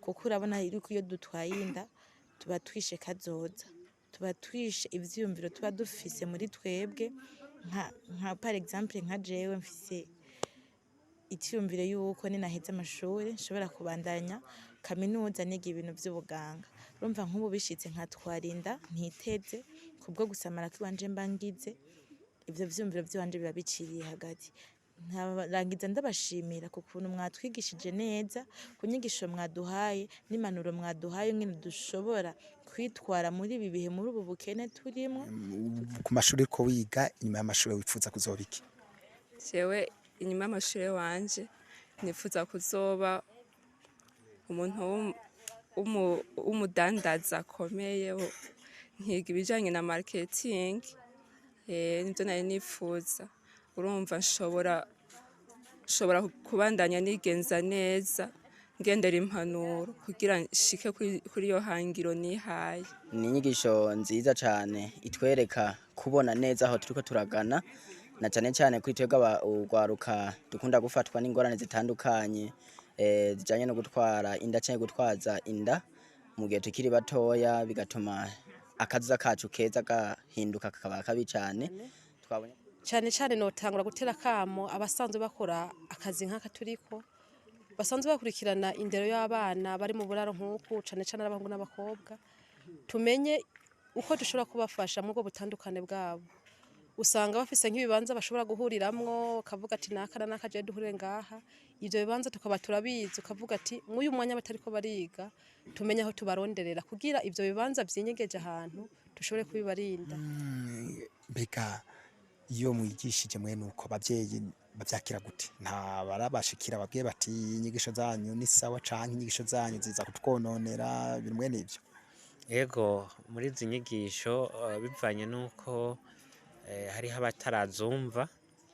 kuko urabona yuko iyo dutwaye inda tuba twishe kazoza, tuba twishe ivyiyumviro tuba dufise muri twebwe, nka par exemple nka jewe mfise icyumviro yuko ninaheza amashuri nshobora kubandanya kaminuza niga ibintu vy'ubuganga. Urumva nk'ubu bishitse nkatwara inda ntiteze kubwo gusamara k'iwanje mba ngize, ivyo vyumviro vy'iwanje biba biciriye hagati. Nkarangiza ndabashimira ku kuntu mwatwigishije neza, ku nyigisho mwaduhaye n'impanuro mwaduhaye ngene dushobora kwitwara muri ibi bihe, muri ubu bukene turimwo. Ku mashuri ko wiga, inyuma y'amashuri wifuza kuzoba iki? Jewe inyuma y'amashuri wanje nifuza kuzoba umuntu w'umudandaza akomeye, nkiga ibijanye na marketing, nivyo nari nifuza. Urumva nshobora kubandanya nigenza neza, ngendera impanuro kugira nshike kuri iyo hangiro nihaye. Ni inyigisho nziza cyane itwereka kubona neza aho turiko turagana, na cyane kuri twebwe urwaruka dukunda gufatwa n'ingorane zitandukanye zijanye no gutwara inda cyangwa gutwaza inda mu gihe tukiri batoya, bigatuma akaza kacu keza gahinduka kakaba kabi cyane. Twabonye cyane notangura gutera kamo abasanzwe bakora akazi nk'aka turiko, basanzwe bakurikirana indero y'abana bari mu buraro nk'uku, cyane abahungu n'abakobwa, tumenye uko dushobora kubafasha mu bwo butandukane bwabo. Usanga bafise nk'ibibanza bashobora guhuriramwo, ukavuga ati nakana nakaje duhure ngaha, ivyo bibanza tukaba turabizi, ukavuga ati mw'uyu mwanya batariko bariga tumenye aho tubaronderera kugira ivyo bibanza vyinyegeje ahantu dushobore kubibarinda. Mbega iyo mwigishije mwene uko abavyeyi bavyakira gute? Nta barabashikira babwiye bati inyigisho zanyu ni sawa canke inyigisho zanyu ziza kutwononera ibintu mwene ivyo? Ego, muri izi nyigisho bivanye nuko hariho abatarazumva,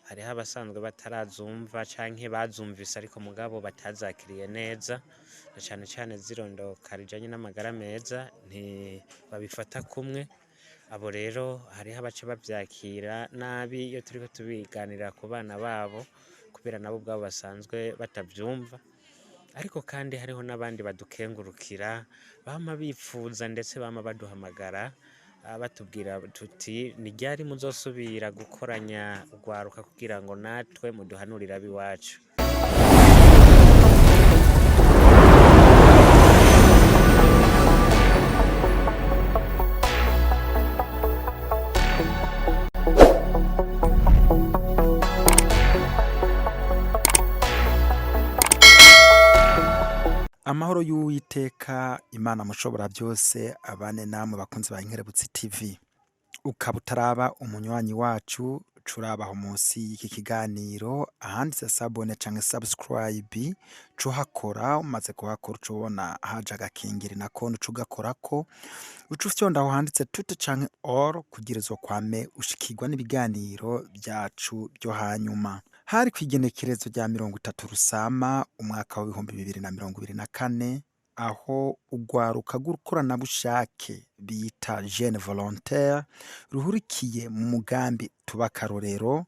hariho abasanzwe batarazumva canke bazumvise ariko mugabo batazakiriye neza, na cane zirondoka rijanye n'amagara meza ntibabifata kumwe. Abo rero hariho abaca bavyakira nabi iyo turiko tubiganira ku bana babo, kubera nabo ubwabo basanzwe batavyumva. Ariko kandi hariho n'abandi badukengurukira, bama bipfuza ndetse bama baduhamagara batubwira tuti ni ryari muzosubira gukoranya urwaruka kugira ngo natwe muduhanurire ab'iwacu. Amahoro y'Uwiteka Imana mushobora byose abane namwe bakunzi ba Inkerebutsi TV. Ukaba utaraba umunywanyi wacu, curabaho munsi y'iki kiganiro ahanditse sabone canke subscribe, cuhakora. Umaze kuhakora ucubona haje agakingiri nako ucugakorako, ucufyonda aho handitse tute canke all kugira uzokwame ushikirwa n'ibiganiro byacu byo hanyuma. Hari kwigenekerezo rya 30 Rusama umwaka wa 2024, aho urwaruka rw'ukoranabushake bita Jeune Volontaire ruhurikiye mu mugambi tuba karorero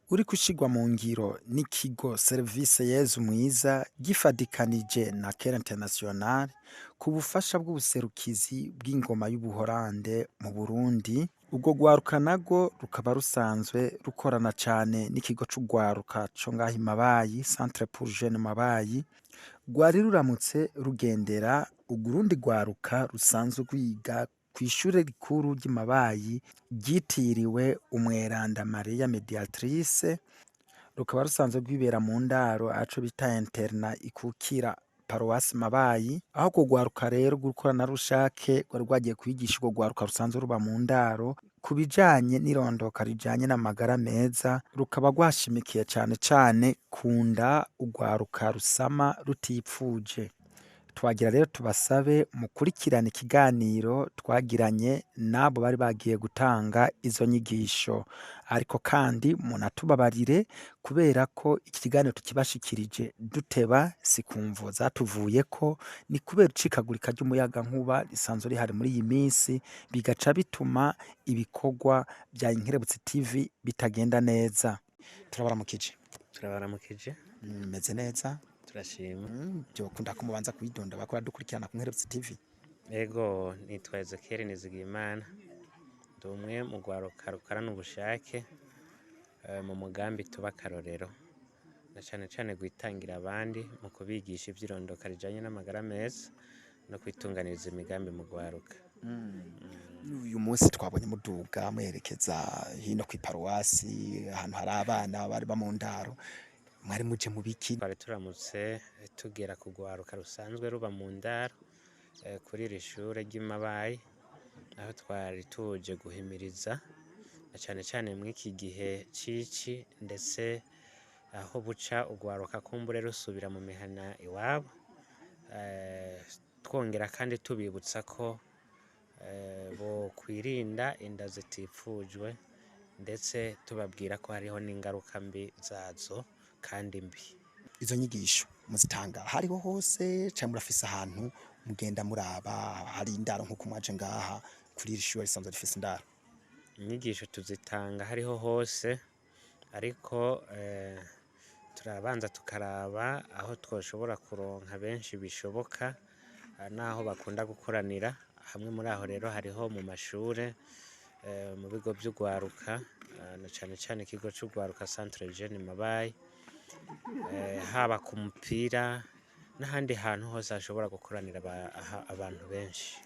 uri kushigwa mu ngiro n'ikigo Service Yezu Mwiza gifadikanije na Care International ku bufasha bw'ubuserukizi bw'ingoma y'Ubuholande mu Burundi. Ubwo rwaruka nago rukaba rusanzwe rukorana cyane n'ikigo c'urwaruka co ngaho Mabayi, Centre pour Jeunes Mabayi, rwari ruramutse rugendera ugurundi rwaruka rusanzwe rwiga kw'ishure rikuru ry'Imabayi ryitiriwe Umweranda Maria Mediatrice, rukaba rusanzwe rwibera mu ndaro aco bita interna ikukira Paroisse Mabayi. Aho kugwaruka rero gukorana rushake rwari rwagiye kwigisha urwo rwaruka rusanzwe ruba mu ndaro kubijanye n'irondoka rijanye n'amagara meza, rukaba rwashimikiye cane kunda urwaruka rusama rutipfuje. Twagira rero tubasabe mukurikirana ikiganiro twagiranye nabo bari bagiye gutanga izo nyigisho, ariko kandi munatubabarire kubera ko iki kiganiro tukibashikirije duteba, sikumvo zatuvuye ko ni kubera ucikagurika ry'umuyaga nkuba risanzwe rihari muri iyi minsi, bigaca bituma ibikorwa bya Inkerebutsi TV bitagenda neza. Turabaramukije. Turabaramukije. Meze neza? turashima. byokunda ko mubanza kwidonda bakora dukurikirana ku Nkerebutsi TV. Ego nitwa Ezekiel Nizigiyimana, ndi umwe mu rwaruka rukorana ubushake mu mugambi tuba akarorero, na cane cane gwitangira abandi mu kubigisha ivyirondoka rijanye n'amagara meza no kwitunganiriza imigambi mu rwaruka. Uyu munsi twabonye muduga mwerekeza hino kw'iparuwasi ahantu hari abana bari ba mu ndaro, mwari muje mu biki? Twari turamutse tugera ku rwaruka rusanzwe ruba mu ndaro kuri iri shure ry'Imabayi, aho twari tuje guhimiriza na cane cane mw'iki gihe cici, ndetse aho buca urwaruka kumbure rusubira mu mihana iwabo, twongera kandi tubibutsa ko bo kwirinda inda zitifujwe, ndetse tubabwira ko hariho n'ingaruka mbi zazo kandi mbi. Izo nyigisho muzitanga hariho hose canke murafise ahantu mugenda muraba hari indaro nkuko mwaje ngaha kuri iri shure risanzwe rifise indaro? Inyigisho tuzitanga hariho hose, ariko turabanza tukaraba aho twoshobora kuronka benshi bishoboka, naho bakunda gukoranira hamwe. Muri aho rero hariho mu mashure, mu bigo vy'urwaruka, na cane cane ikigo c'urwaruka Centre Jeune Mabayi, haba ku mupira n'ahandi hantu hose hashobora gukoranira abantu benshi.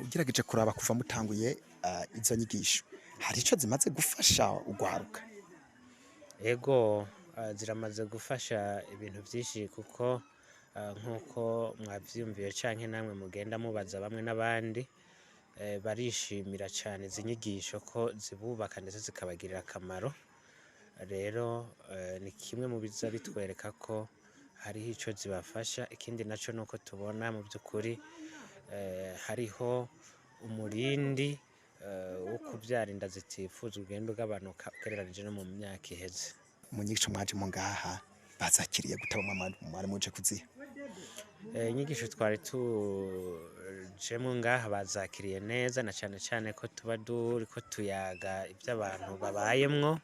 Ugerageje kuraba kuva mutanguye izo nyigisho hari ico zimaze gufasha urwaruka? Ego ziramaze gufasha ibintu vyinshi, kuko nk'uko mwavyumviye canke namwe mugenda mubaza bamwe n'abandi, barishimira cane izi nyigisho ko zibubaka ndetse zikabagirira akamaro. Rero ni kimwe mu biza bitwereka ko hariho ico zibafasha. Ikindi naco nuko tubona mu by'ukuri hariho umurindi wo kuvyara inda zitifuzwa ugenda ugabanuka ugereranije no mu myaka iheze. Mu nyigisho mwaje mu ngaha bazakiriye gutaba mwari muje kuziha? Inyigisho twari tujemwo ngaha bazakiriye neza, na cane cane ko tuba duriko tuyaga ivy'abantu babayemwo,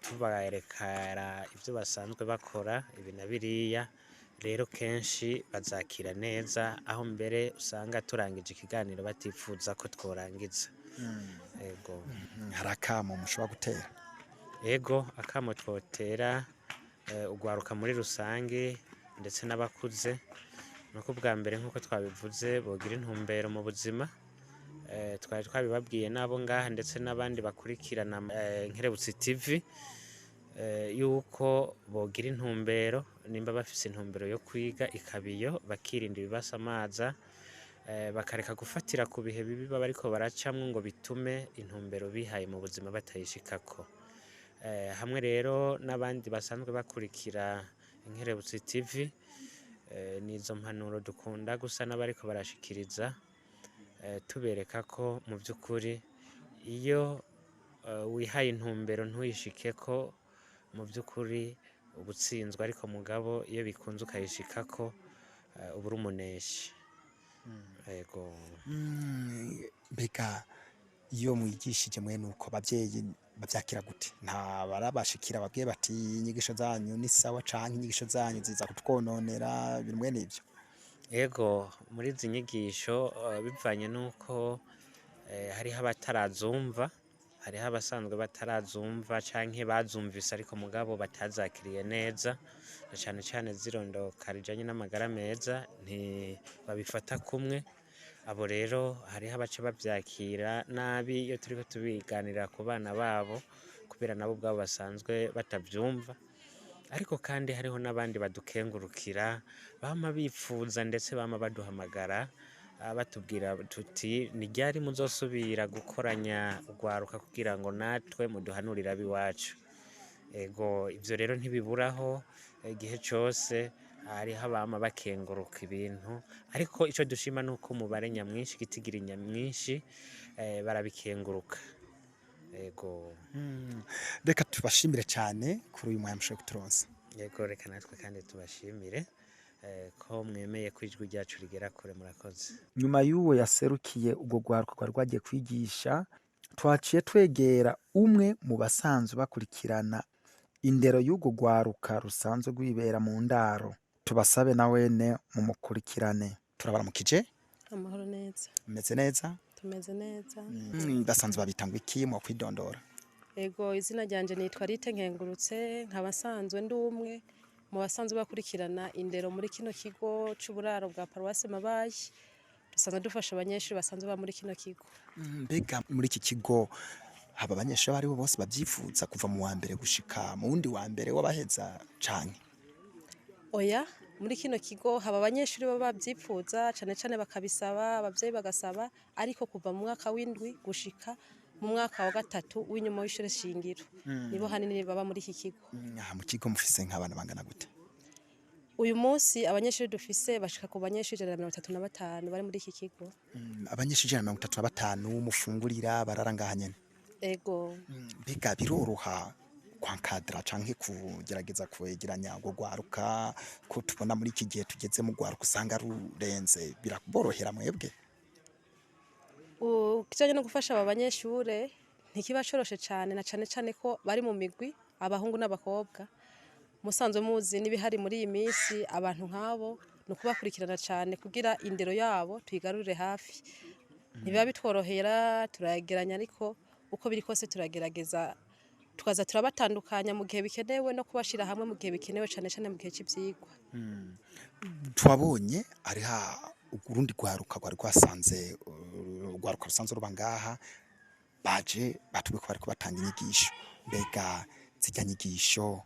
tubarekara ivyo basanzwe bakora ibi na biriya. Rero kenshi bazakira neza, aho mbere usanga turangije ikiganiro batifuza ko tworangiza. Ego. Hari akamo mushobora gutera? Ego, akamo twotera urwaruka muri rusange ndetse n'abakuze, nuko bwa mbere nk'uko twabivuze bogira intumbero mu buzima. Twari twabibabwiye n'abo ngaha ndetse n'abandi bakurikirana Nkerebutsi TV, yuko bogira intumbero, nimba bafise intumbero yo kwiga ikabiyo, bakirinda ibibasamaza, bakareka gufatira ku bihe bibi baba bariko baracamwo ngo bitume intumbero bihaye mu buzima batayishikako. Hamwe rero n'abandi basanzwe bakurikira Nkerebutsi TV, nizo mpanuro dukunda gusa n'abariko barashikiriza, tubereka ko mu by'ukuri iyo wihaye intumbero ntuyishikeko, mu by'ukuri ubutsinzwe, ariko mugabo iyo bikunze ukayishikako uba uri umuneshi. Ego. Mbega iyo mwigishije mwene uko abavyeyi bavyakira gute? Nta barabashikira babwiye bati inyigisho zanyu ni sawa canke inyigisho zanyu ziza kutwononera ibintu mwene ivyo? Ego, muri izi nyigisho bivanye nuko hariho abatarazumva, hariho abasanzwe batarazumva canke bazumvise ariko mugabo batazakiriye neza, na cane cane zirondoka rijanye n'amagara meza ntibabifata kumwe. Abo rero hariho abaca bavyakira nabi iyo turiko tubiganirira ku bana babo, kubera nabo ubwabo basanzwe batavyumva. Ariko kandi hariho n'abandi badukengurukira, bama bipfuza ndetse bama baduhamagara, batubwira tuti ni ryari muzosubira gukoranya urwaruka kugira ngo natwe muduhanurire ab'iwacu. Ego, ivyo rero ntibiburaho igihe cose, hariho abama bakenguruka ibintu, ariko ico dushima nuko umubare nyamwinshi, igitigiri nyamwinshi barabikenguruka. Ego. Reka tubashimire cyane kuri uyu mwanya mushoboye kuturonsa. Yego, reka natwe kandi tubashimire ko mwemeye ko ijwi ryacu rigera kure. Murakoze. Nyuma y'uwo yaserukiye ubwo rwaruka rwari rwagiye kwigisha, twaciye twegera umwe mu basanzwe bakurikirana indero y'urwo rwaruka rusanzwe rwibera mu ndaro. tubasabe na wene mumukurikirane turabaramukije amahoro neza meze neza tumeze neza basanzwe babitangwa iki mu kwidondora ego izina ryanje nitwa Rite Nkengurutse nkaba nsanzwe ndi umwe mu basanzwe bakurikirana indero muri kino kigo c'uburaro bwa Paruwasi Mabayi dusanzwe dufasha abanyeshuri basanzwe ba muri kino kigo. mbega muri iki kigo haba abanyeshuri bari bo bose babyifuza kuva mu wa mbere gushika mu wundi wa mbere w'abaheza canke Oya muri kino kigo haba abanyeshuri baba babyifuza cane cane bakabisaba abavyeyi bagasaba ariko kuva mu mwaka w'indwi gushika mu mwaka wa gatatu w'inyuma w'ishure shingiro nibo hanini baba muri iki kigo. aha mu kigo mufise nk'abana bangana gute Uyu munsi abanyeshuri dufise bashika ku banyeshuri 135 bari muri iki kigo. abanyeshuri 135 mufungurira barara ngaha nyene Ego mbega biroroha kwankadra canke kugerageza kwegeranya go gwaruka ko tubona muri iki gihe tugeze mu gwaruka usanga rurenze birakuborohera mwebwe kijanye no gufasha aba banyeshure ntikiba coroshe cane na cane cane ko bari mu migwi abahungu n'abakobwa musanzwe muzi n'ibihari muri iyi minsi abantu nk'abo no kubakurikirana cane kugira indero yabo tuyigarurire hafi ntibiba bitworohera turageranya ariko uko biri kose turagerageza tukaza turabatandukanya mu gihe bikenewe no kubashira hamwe mu gihe bikenewe cane cane mu gihe cy'ivyigwa. twabonye ari ha urundi gwaruka gwari gwasanze gwaruka rusanzwe ruba ngaha baje batubwe ko bari kubatanga inyigisho mbega zijya nyigisho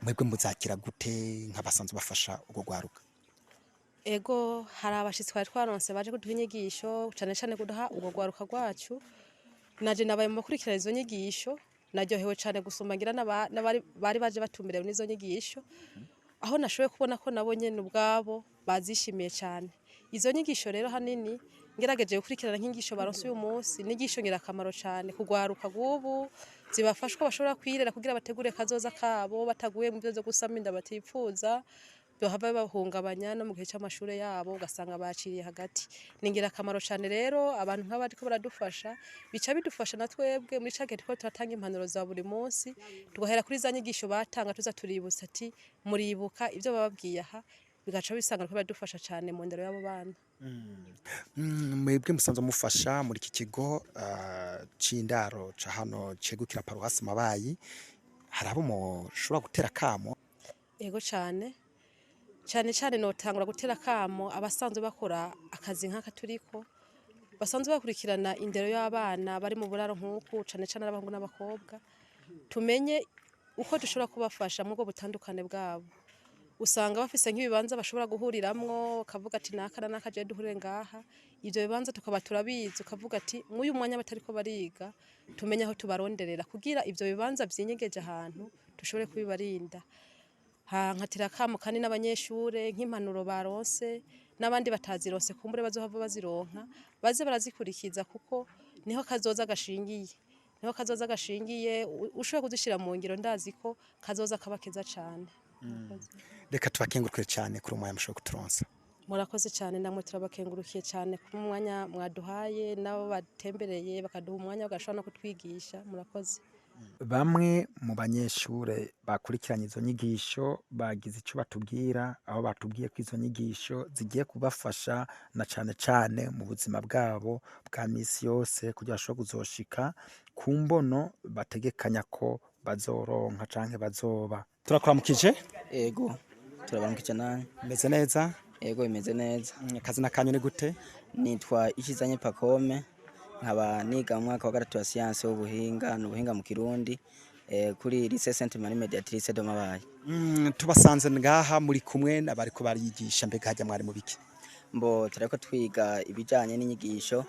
mwebwe muzakira gute nk'abasanzwe bafasha ubwo gwaruka Ego hari abashitsi twari twaronse baje kuduha inyigisho cane cane kuduha ubwo gwaruka rwacu naje nabaye mu bakurikirana izo nyigisho naryohewe cane gusumbagira bari baje batumirewe n'izo nyigisho aho nashoboye kubona ko nabo nyene ubwabo bazishimiye cane izo nyigisho rero hanini ngerageje gukurikirana nk'inyigisho baronse uyu munsi n'inyigisho ngirakamaro cane kugwaruka gubu zibafashwa bashobora kwirera kugira bategure kazoza kabo bataguye mu byo zo gusama inda batipfuza byohava bahungabanya no mu gihe cy'amashure yabo ugasanga baciriye hagati ningirakamaro cane rero abantu nk'aba ariko baradufasha bica bidufasha na twebwe muri cage tiko turatanga impanuro za buri munsi tugahera kuri za nyigisho batanga tuza tuributsa ati muribuka ivyo bababwiye aha bigaca bisanga ko badufasha cane mu ndero y'abo bana. mwebwe musanzwe mufasha muri iki kigo c'indaro ca hano cegukira Paruwasi Mabayi hari abo mushobora gutera kamo Ego cane notangura gutera kamo abasanzwe bakora akazi nk'aka turiko basanzwe bakurikirana indero y'abana bari mu buraro nk'uku cane cane abahungu n'abakobwa tumenye uko dushobora kubafasha mu bwo butandukane bwabo usanga bafise nk'ibibanza bashobora guhuriramwo kavuga ati nakana nakaje duhure ngaha ivyo bibanza tukaba turabizi ukavuga ati muyu mwanya batariko bariga tumenye aho tubaronderera kugira ivyo bibanza vyinyegeje ahantu dushobore kubibarinda nkatira kamo kandi n'abanyeshure nk'impanuro baronse n'abandi batazironse kumbure bazohava bazironka baze barazikurikiza kuko niho kazoza gashingiye ushoboye kuzishira mu ngiro ndazi ko kazoza kaba keza cane. reka tubakengurukire cyane kuri umwanya mushobora kuturonsa Murakoze cyane namwe turabakengurukiye cyane ku mwanya mwaduhaye nabo batembereye bakaduha umwanya bagashobora no kutwigisha murakoze. bamwe mu banyeshure bakurikiranye izo nyigisho bagize icyo batubwira aho batubwiye ko izo nyigisho zigiye kubafasha na cane cane mu buzima bwabo bwa misi yose kugira bashobore kuzoshika ku mbono bategekanya ko bazoronka canke bazoba turakuramukije Ego turabaramukije nawe meze neza ego imeze neza kazina kanyu ni gute nitwa Ishizanye Pacome nkaba niga mu mwaka wa gatatu wa siyanse w'ubuhinga n'ubuhinga mu Kirundi kuri Lycée Sainte Marie Mediatrice de Mabayi. tubasanze ngaha muri kumwe n'abari ko bariyigisha mbega hajya mwari mu biki Mbo turako twiga ibijanye n'inyigisho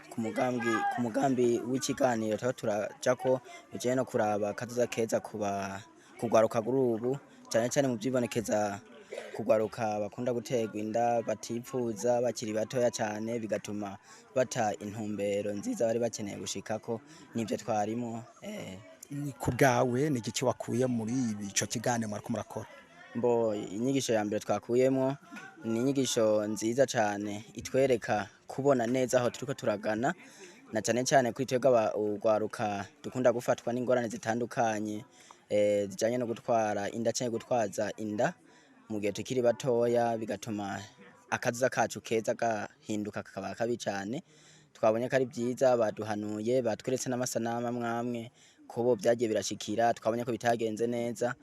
ku mugambi w'ikiganiro taho turajako bijanye no kuraba kazoza keza kugwaruka gurubu cyane cyane mu byibonekeza kugwaruka bakunda guterwa inda batipfuza bakiri batoya cyane bigatuma bata intumbero nziza bari bakeneye gushikako nivyo twarimo ku bwawe ni igiki wakuye muri ico kiganiro mwariko murakora Mbo inyigisho ya mbere twakuyemo ni inyigisho nziza cyane itwereka kubona neza aho turiko turagana na cyane cyane kuri twebwe ugwaruka dukunda gufatwa n'ingorane zitandukanye zijanye no gutwara inda cyane gutwaza inda mu gihe tukiri batoya, bigatuma akazoza kacu keza gahinduka kakaba kabi cane. Twabonye ko ari byiza, baduhanuye, batweretse n'amasanamu amwamwe kubo byagiye birashikira, twabonye ko bitagenze neza.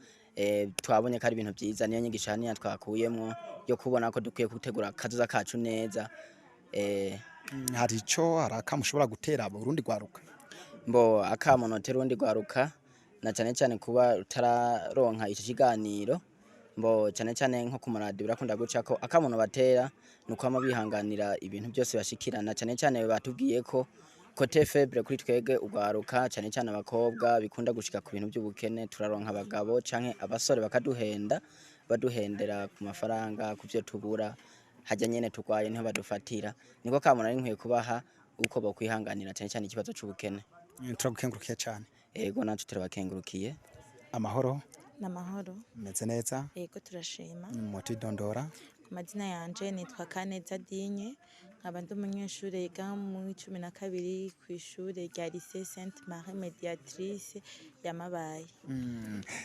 Twabonye ko ari ibintu byiza, niyo nyigisho hanini twakuyemwo yo kubona ko dukwiye gutegura akazoza kacu neza. hari akamo ushobora gutera Burundi gwaruka? Mbo akamo notera urundi gwaruka, na cyane cyane kuba utararonka iki kiganiro, mbo cyane cyane nko ku maradiyo birakunda guca ko akamo batera nuko bihanganira ibintu byose bashikirana, cyane cyane batubwiye ko kote febre kuri twege ugwaruka, cyane cyane abakobwa bikunda gushika ku bintu by'ubukene, turaronka abagabo canke abasore bakaduhenda, baduhendera ku mafaranga, ku byo tubura, hajya nyene tugwaye niho badufatira. Niko kamo nari nkwiye kubaha uko bakwihanganira cyane cyane ikibazo c'ubukene. Turagukengurukiye cyane. Ego nacu turabakengurukiye. Amahoro? N'amahoro. Meze neza? Yego turashima. Mutidondora? Ku mazina yanje nitwa Kaneza Dinye, nkaba ndi umunyeshuri yiga mu 12 ku ishure rya Lycée Sainte Marie Mediatrice ya Mabayi.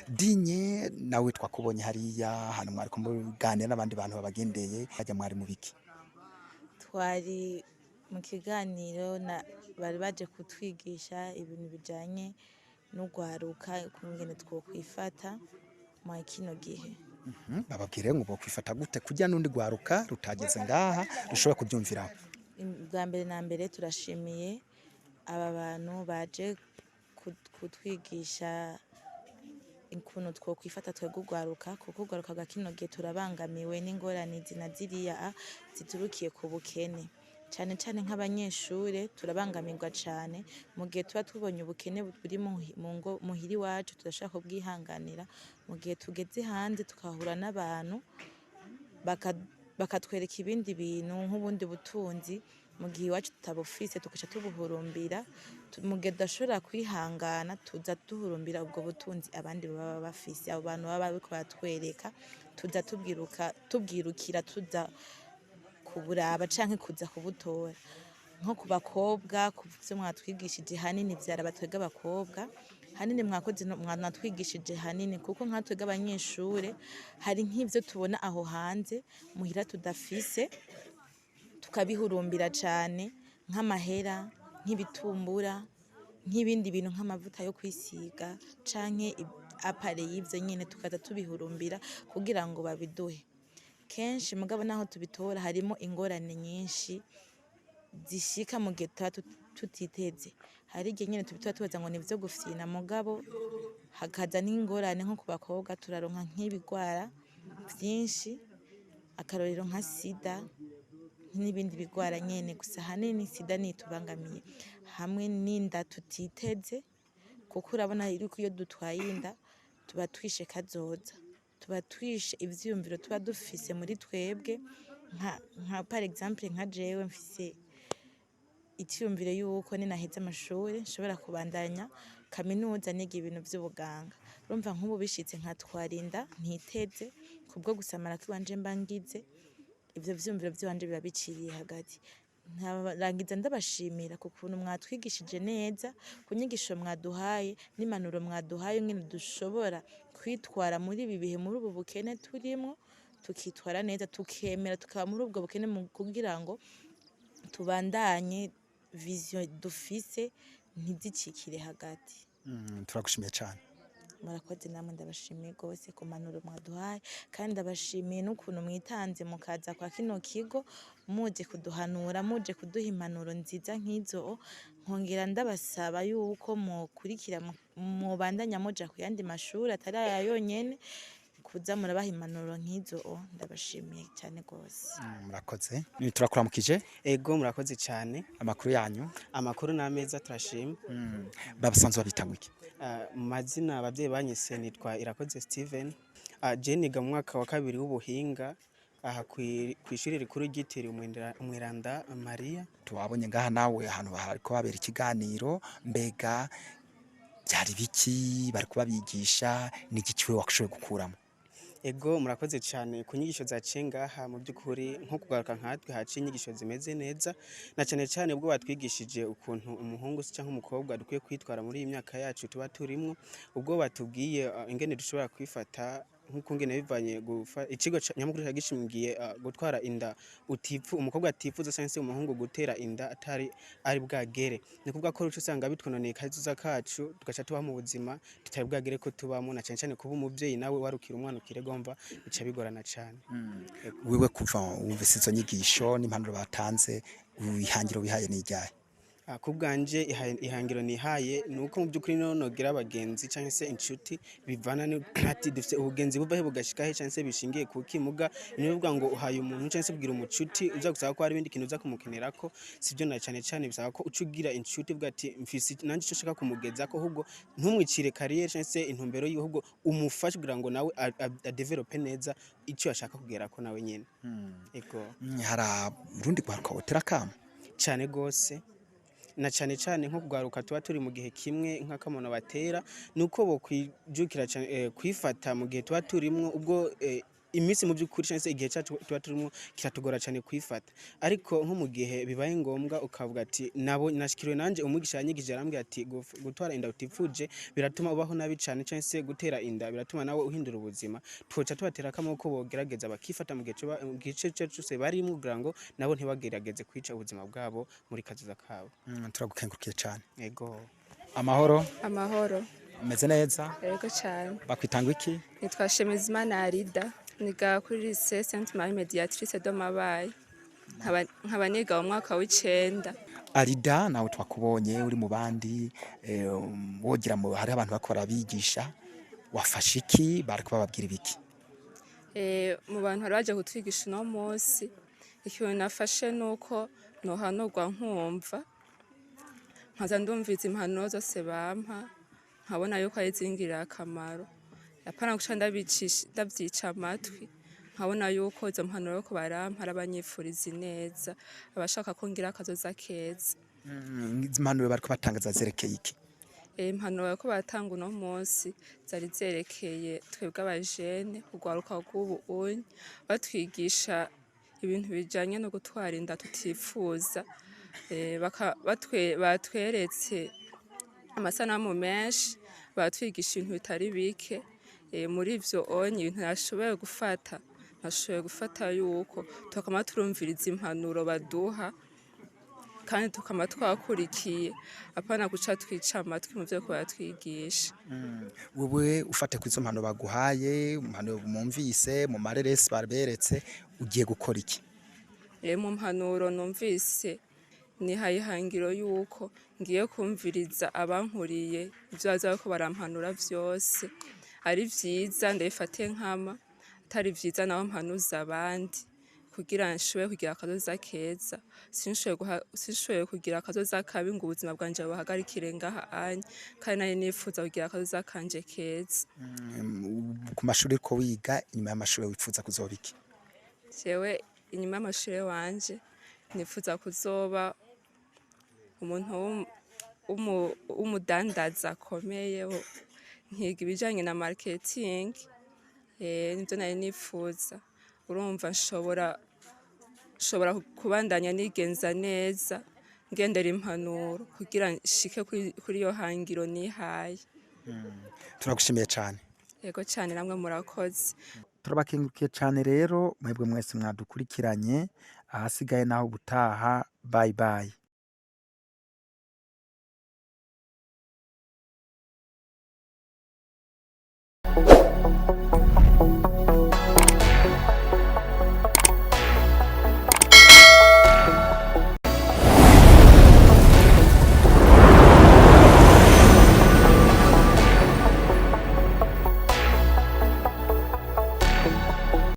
Dinye nawe twakubonye hariya hano mwari kumuganira n'abandi bantu babagendeye, hajya mwari mu biki? Twari mu kiganiro bari baje kutwigisha ibintu bijanye n'ugwaruka, ukungene twokwifata mu kino gihe. Bababwire ngo bokwifata gute kujya n'undi gwaruka rutageze ngaha rushobora kubyumviraho? Bwa mbere na mbere turashimiye aba bantu baje kutwigisha ukuntu twokwifata twebwe ugwaruka, kuko ugwaruka bwa kino gihe turabangamiwe n'ingorane ziriya ziturukiye ku bukene. Cyane cyane nk'abanyeshure turabangamirwa cyane mu gihe tuba tubonye ubukene buri muhiri wacu, tudashaka kubwihanganira. Mu gihe tugeze hanze tukahura n'abantu bakatwereka ibindi bintu nk'ubundi butunzi, mu gihe iwacu tutabufise tugaca tubuhurumbira. Mu gihe tudashobora kwihangana tuza duhurumbira ubwo butunzi abandi baba bafise, abo bantu baba bariko baratwereka, tuza tubwirukira tuza kuburaba canke kuza kubutora. Nko ku bakobwa, ku byo mwatwigishije hanini vyara batwega abakobwa, hanini mwakoze mwanatwigishije hanini, kuko nkatwega abanyeshure hari nk'ivyo tubona aho hanze muhira tudafise, tukabihurumbira cane, nk'amahera, nk'ibitumbura, nk'ibindi bintu nk'amavuta yo kwisiga canke apare y'ivyo nyene, tukaza tubihurumbira kugira ngo babiduhe. Kenshi mugabo naho tubitora harimo ingorane nyinshi zishika mu gihe tuba tutiteze. Hari igihe nyene tubitora tubaza ngo nivyo gufyina, mugabo hakaza n'ingorane nko ku bakobwa turaronka nk'ibigwara vyinshi, akarorero nka sida n'ibindi bigwara nyene. Gusa hanini sida nitubangamiye hamwe n'inda tutiteze, kuko urabona yuko iyo dutwaye inda tuba twishe kazoza, tuba twishe ivyiyumviro tuba dufise muri twebwe. Nka par exemple nka jewe mfise icyumviro yuko ninaheza amashuri nshobora kubandanya kaminuza niga ibintu by'ubuganga. Urumva nk'ubu bishitse nkatwara inda ntiteze, kubwo gusamara kiwanje mbangize, ivyo vyumviro by'abanje biba biciriye hagati. Ntarangiza ndabashimira ku kuntu mwatwigishije neza, ku nyigisho mwaduhaye n'impanuro mwaduhaye ngene dushobora kwitwara muri ibi bihe, muri ubu bukene turimo, tukitwara neza, tukemera tukaba muri ubwo bukene kugira ngo tubandanye vision dufise ntizicikire hagati. Turagushimiye cyane. Murakoze namwe ndabashimiye gose ku mpanuro mwaduhaye, kandi ndabashimiye n'ukuntu mwitanze mukaza kwa kino kigo muje kuduhanura, muje kuduha impanuro nziza nk'izo. Nkongera ndabasaba yuko mukurikira mubandanya muja ku yandi mashuri atari aya yonyene, kuza murabaha impanuro nk'izo. Ndabashimiye cyane gose. Murakoze. Turakuramukije. Ego murakoze cyane. Amakuru yanyu? Amakuru n'ameza turashima. Babasanzwe babitanga iki? Mu mazina abavyeyi banyise nitwa Irakoze Steven. Je niga mu mwaka wa 2 w'ubuhinga aha kwishuri rikuru ryitiriwe Umweranda Maria. Tuwabonye ngaha nawe ahantu bariko babera ikiganiro, mbega byari biki bariko babigisha, n'iki kiwe wakushoboye gukuramo? Ego murakoze cyane ku nyigisho zaciye ngaha, mu by'ukuri nko kugaruka nkatwe haciye inyigisho zimeze neza, na cyane cyane ubwo batwigishije ukuntu umuhungu cyangwa umukobwa dukwiye kwitwara muri iyi myaka yacu tuba turimo, ubwo batubwiye ingene dushobora kwifata nk'uko ngene bivanye ikigo nyamukuru gishingiye gutwara inda umukobwa atifuza cyangwa se umuhungu gutera inda atari ari bwagere ni kuvuga ko ruco usanga bitwononeye kazuza kacu tugaca tuba mu buzima tutari bwagere ko tubamo na cyane kuba umuvyeyi nawe warukira umwana ukiregomva bica bigorana cyane. wewe kuva wumvise izo nyigisho n'impanuro batanze ihangiro bihaye n'ijyaye? Ku bwanje ihangiro nihaye nuko mu by'ukuri nogira abagenzi cyangwa se inshuti bivana ati dufite ubugenzi buvahe bugashikahe cyangwa se bishingiye ku kimuga niyo bivuga ngo uhaye umuntu cyangwa se kugira umucuti uza gusaba ko hari ibindi kintu uza kumukenera ko sibyo na cyane bisaba ko ucugira inshuti bwa ati mfisi nanje cyo shaka kumugeza ko ahubwo ntumwicire career cyangwa se intumbero y'ihubwo umufashe kugira ngo nawe develop neza icyo ashaka kugera ko nawe nyene. Ego hari urundi gwaruka wotera kama cyane gose na cyane nko kugaruka tuba turi mu gihe kimwe nk'akamono batera nuko bo kwijukira kwifata mu gihe tuba turimwo ubwo iminsi mu by'ukuri cyangwa se igihe cyacu tuba turimo kiratugora cyane kwifata ariko nko mu gihe bibaye ngombwa ukavuga ati nabo nashikiriwe nanje umwigisha yanyigije arambwira ati gutwara inda utifuje biratuma ubaho nabi cyane cyangwa se gutera inda biratuma nawe uhindura ubuzima twoca tubatera kamoko bogerageza bakifata mu gice cyose barimo kugira ngo nabo ntibagerageze kwica ubuzima bwabo muri kazuza kabo. Turagukengurukiye cyane. Yego amahoro meze neza? Yego cyane. Bakwitanga iki? Nitwa Shemezimana Arida niga kuri lycée Sainte Marie Mediatrice de Mabaye nkaba niga mu mwaka w'9. Arida nawe twakubonye uri mu bandi wogira mu hari abantu bakora bigisha wafashe iki bari kubabwira ibiki? Mu bantu bari baje kutwigisha no munsi ikintu nafashe nuko nohanurwa nkumva nkaza ndumviza impanuro zose bampa nkabona yuko ari zingirira akamaro apana guca ndavyica amatwi nkabona yuko izo mpanuro ko barampa arabanyifuriza neza abashaka ko ngira akazoza keza. Impanuro bari kubatangaza zerekeye iki? Impanuro ko batanga uno munsi zari zerekeye twebwe abajene kugwaruka rw'ubu unye batwigisha ibintu bijanye no gutwara inda tutifuza batweretse amasanamu menshi batwigisha ibintu bitari bike muri ivyo onye ibintu nashoboye gufata yuko tukama turumviriza impanuro baduha kandi tukama twakurikiye apana guca twica amatwi mu vyo batwigisha. Wewe ufate ku izo mpanuro baguhaye mpanuro mumvise mu mareresi barberetse ugiye gukora iki? Mu mpanuro numvise nihaye ihangiro yuko ngiye kumviriza abankuriye ivyo baza ko barampanura vyose ari vyiza ndabifate nkama atari vyiza naho mpanuza abandi kugira nshoboye kugira akazoza keza sinshoboye kugira akazoza kabi ngo ubuzima bwanje buhagarikire ngaha anye kandi nari nifuza kugira akazoza kanje keza. Ku mashuri ko wiga inyuma y'amashuri wifuza kuzoba iki? Jewe inyuma y'amashuri wanje nifuza kuzoba umuntu w'umudandaza akomeye nkiga ibijanye na marketing nivyo nari nifuza urumva nshobora kubandanya nigenza neza ngendera impanuro kugira nshike kuri iyo hangiro nihaye. Turagushimiye cyane. Yego cyane namwe murakoze. Turabakengurukiye cyane rero mwebwe mwese mwadukurikiranye ahasigaye naho gutaha bye bye.